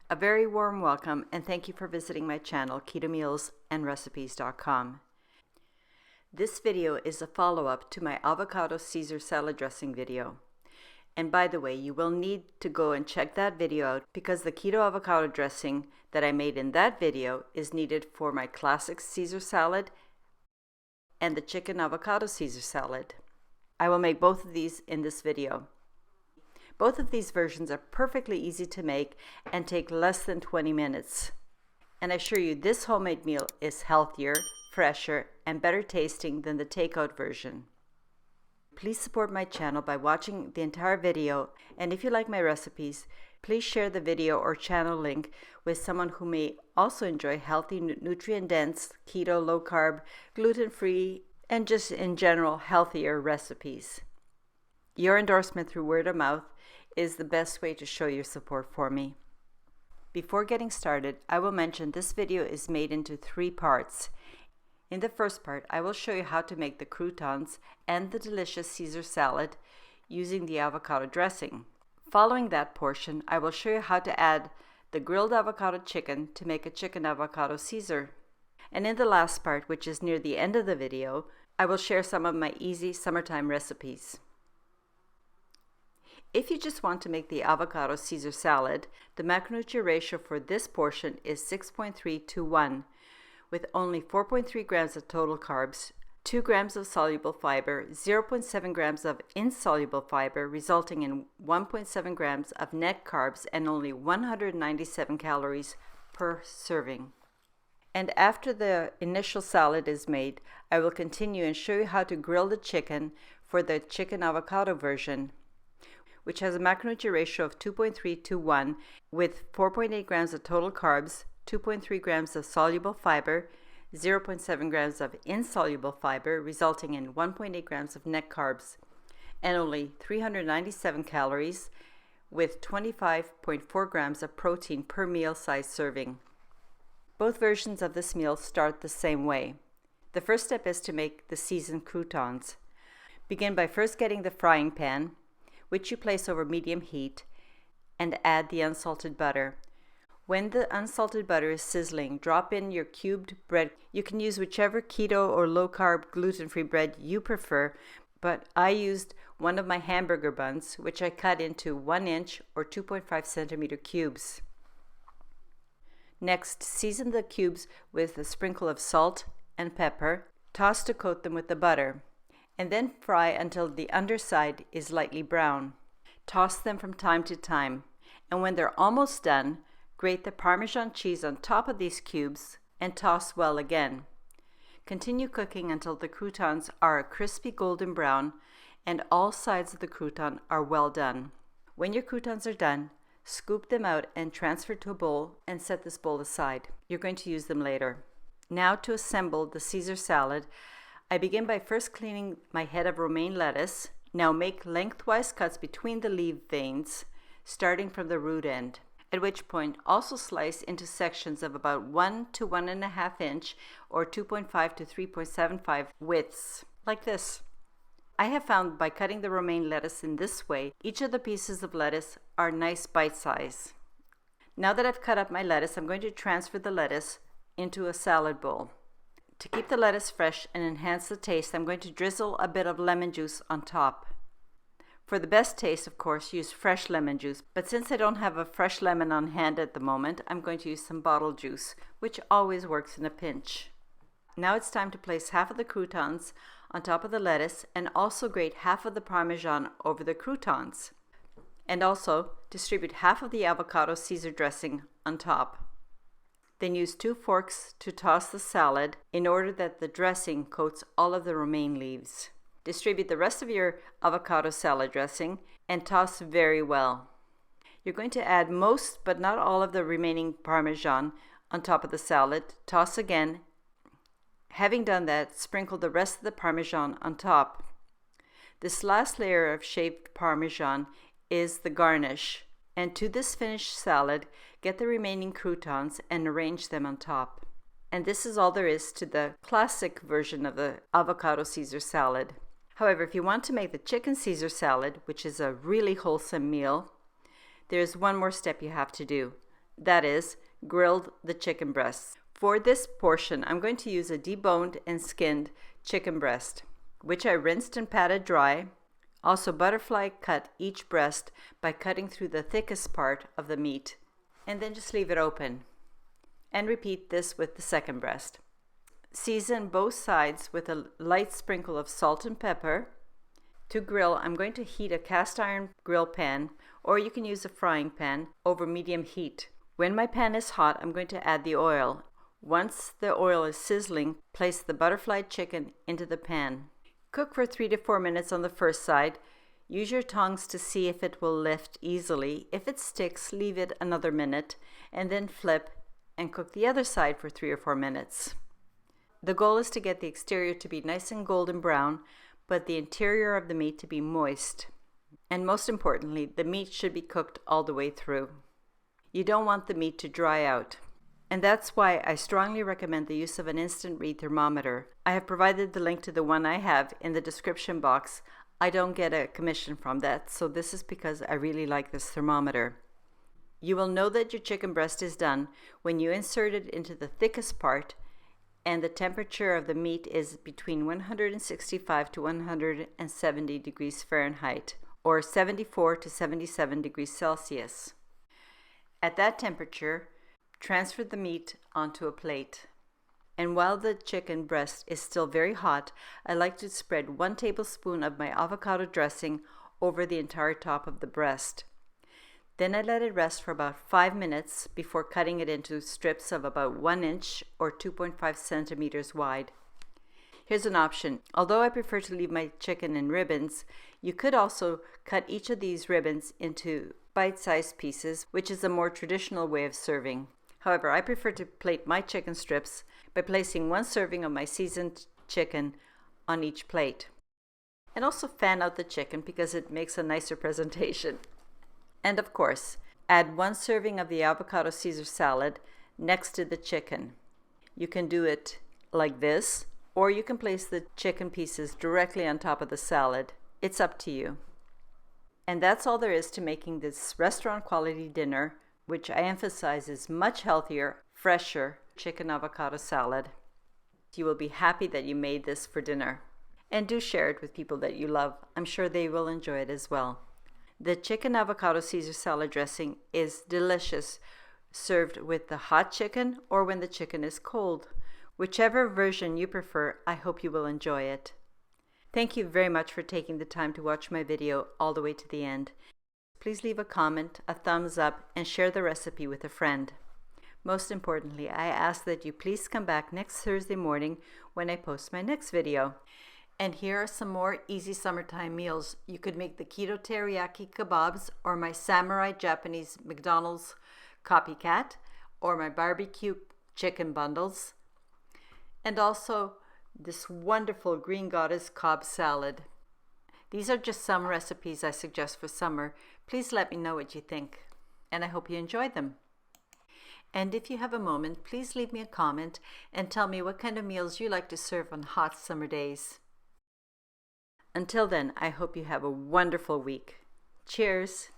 A very warm welcome and thank you for visiting my channel, ketomealsandrecipes.com. This video is a follow-up to my avocado Caesar salad dressing video. And by the way, you will need to go and check that video out because the keto avocado dressing that I made in that video is needed for my classic Caesar salad and the chicken avocado Caesar salad. I will make both of these in this video. Both of these versions are perfectly easy to make and take less than 20 minutes. And I assure you this homemade meal is healthier, fresher, and better tasting than the takeout version. Please support my channel by watching the entire video, and if you like my recipes, please share the video or channel link with someone who may also enjoy healthy, nutrient-dense, keto, low-carb, gluten-free, and just in general healthier recipes. Your endorsement through word of mouth is the best way to show your support for me. Before getting started, I will mention this video is made into 3 parts. In the first part, I will show you how to make the croutons and the delicious Caesar salad using the avocado dressing. Following that portion, I will show you how to add the grilled avocado chicken to make a chicken avocado Caesar. And in the last part, which is near the end of the video, I will share some of my easy summertime recipes. If you just want to make the avocado Caesar salad, the macronutrient ratio for this portion is 6.3 to 1, with only 4.3 grams of total carbs, 2 grams of soluble fiber, 0.7 grams of insoluble fiber, resulting in 1.7 grams of net carbs and only 197 calories per serving. And after the initial salad is made, I will continue and show you how to grill the chicken for the chicken avocado version, which has a macronutrient ratio of 2.3 to 1 with 4.8 grams of total carbs, 2.3 grams of soluble fiber, 0.7 grams of insoluble fiber, resulting in 1.8 grams of net carbs, and only 397 calories with 25.4 grams of protein per meal-sized serving. Both versions of this meal start the same way. The first step is to make the seasoned croutons. Begin by first getting the frying pan, which you place over medium heat, and add the unsalted butter. When the unsalted butter is sizzling, drop in your cubed bread. You can use whichever keto or low-carb gluten-free bread you prefer, but I used one of my hamburger buns, which I cut into 1-inch or 2.5 centimeter cubes. Next, season the cubes with a sprinkle of salt and pepper. Toss to coat them with the butter, and then fry until the underside is lightly brown. Toss them from time to time, and when they're almost done, grate the Parmesan cheese on top of these cubes and toss well again. Continue cooking until the croutons are a crispy golden brown and all sides of the crouton are well done. When your croutons are done, scoop them out and transfer to a bowl and set this bowl aside. You're going to use them later. Now to assemble the Caesar salad, I begin by first cleaning my head of romaine lettuce. Now make lengthwise cuts between the leaf veins, starting from the root end, at which point also slice into sections of about 1 to 1.5 inch or 2.5 to 3.75 widths, like this. I have found by cutting the romaine lettuce in this way, each of the pieces of lettuce are nice bite size. Now that I've cut up my lettuce, I'm going to transfer the lettuce into a salad bowl. To keep the lettuce fresh and enhance the taste, I'm going to drizzle a bit of lemon juice on top. For the best taste, of course, use fresh lemon juice, but since I don't have a fresh lemon on hand at the moment, I'm going to use some bottled juice, which always works in a pinch. Now it's time to place half of the croutons on top of the lettuce and also grate half of the Parmesan over the croutons. And also distribute half of the avocado Caesar dressing on top. Then use 2 forks to toss the salad in order that the dressing coats all of the romaine leaves. Distribute the rest of your avocado salad dressing and toss very well. You're going to add most but not all of the remaining Parmesan on top of the salad. Toss again. Having done that, sprinkle the rest of the Parmesan on top. This last layer of shaved Parmesan is the garnish. And to this finished salad, get the remaining croutons and arrange them on top. And this is all there is to the classic version of the avocado Caesar salad. However, if you want to make the chicken Caesar salad, which is a really wholesome meal, there's one more step you have to do. that is, grilled the chicken breasts. For this portion, I'm going to use a deboned and skinned chicken breast, which I rinsed and patted dry. Also butterfly cut each breast by cutting through the thickest part of the meat, and then just leave it open. And repeat this with the second breast. Season both sides with a light sprinkle of salt and pepper. To grill, I'm going to heat a cast iron grill pan, or you can use a frying pan over medium heat. When my pan is hot, I'm going to add the oil. Once the oil is sizzling, place the butterfly chicken into the pan. Cook for 3 to 4 minutes on the first side. Use your tongs to see if it will lift easily. If it sticks, leave it another minute, and then flip and cook the other side for 3 or 4 minutes. The goal is to get the exterior to be nice and golden brown, but the interior of the meat to be moist. And most importantly, the meat should be cooked all the way through. You don't want the meat to dry out. And that's why I strongly recommend the use of an instant read thermometer. I have provided the link to the one I have in the description box. I don't get a commission from that, so this is because I really like this thermometer. You will know that your chicken breast is done when you insert it into the thickest part and the temperature of the meat is between 165 to 170 degrees Fahrenheit or 74 to 77 degrees Celsius. At that temperature, transfer the meat onto a plate. And while the chicken breast is still very hot, I like to spread 1 tablespoon of my avocado dressing over the entire top of the breast. Then I let it rest for about 5 minutes before cutting it into strips of about 1 inch or 2.5 centimeters wide. Here's an option. Although I prefer to leave my chicken in ribbons, you could also cut each of these ribbons into bite-sized pieces, which is a more traditional way of serving. However, I prefer to plate my chicken strips by placing 1 serving of my seasoned chicken on each plate. And also fan out the chicken because it makes a nicer presentation. And of course, add 1 serving of the avocado Caesar salad next to the chicken. You can do it like this, or you can place the chicken pieces directly on top of the salad. It's up to you. And that's all there is to making this restaurant quality dinner, which I emphasize is much healthier, fresher chicken avocado salad. You will be happy that you made this for dinner. And do share it with people that you love. I'm sure they will enjoy it as well. The chicken avocado Caesar salad dressing is delicious, served with the hot chicken or when the chicken is cold. Whichever version you prefer, I hope you will enjoy it. Thank you very much for taking the time to watch my video all the way to the end. Please leave a comment, a thumbs up, and share the recipe with a friend. Most importantly, I ask that you please come back next Thursday morning when I post my next video. And here are some more easy summertime meals. You could make the keto teriyaki kebabs or my samurai Japanese McDonald's copycat or my barbecue chicken bundles. And also this wonderful green goddess Cobb salad. These are just some recipes I suggest for summer. Please let me know what you think. And I hope you enjoyed them. And if you have a moment, please leave me a comment and tell me what kind of meals you like to serve on hot summer days. Until then, I hope you have a wonderful week. Cheers!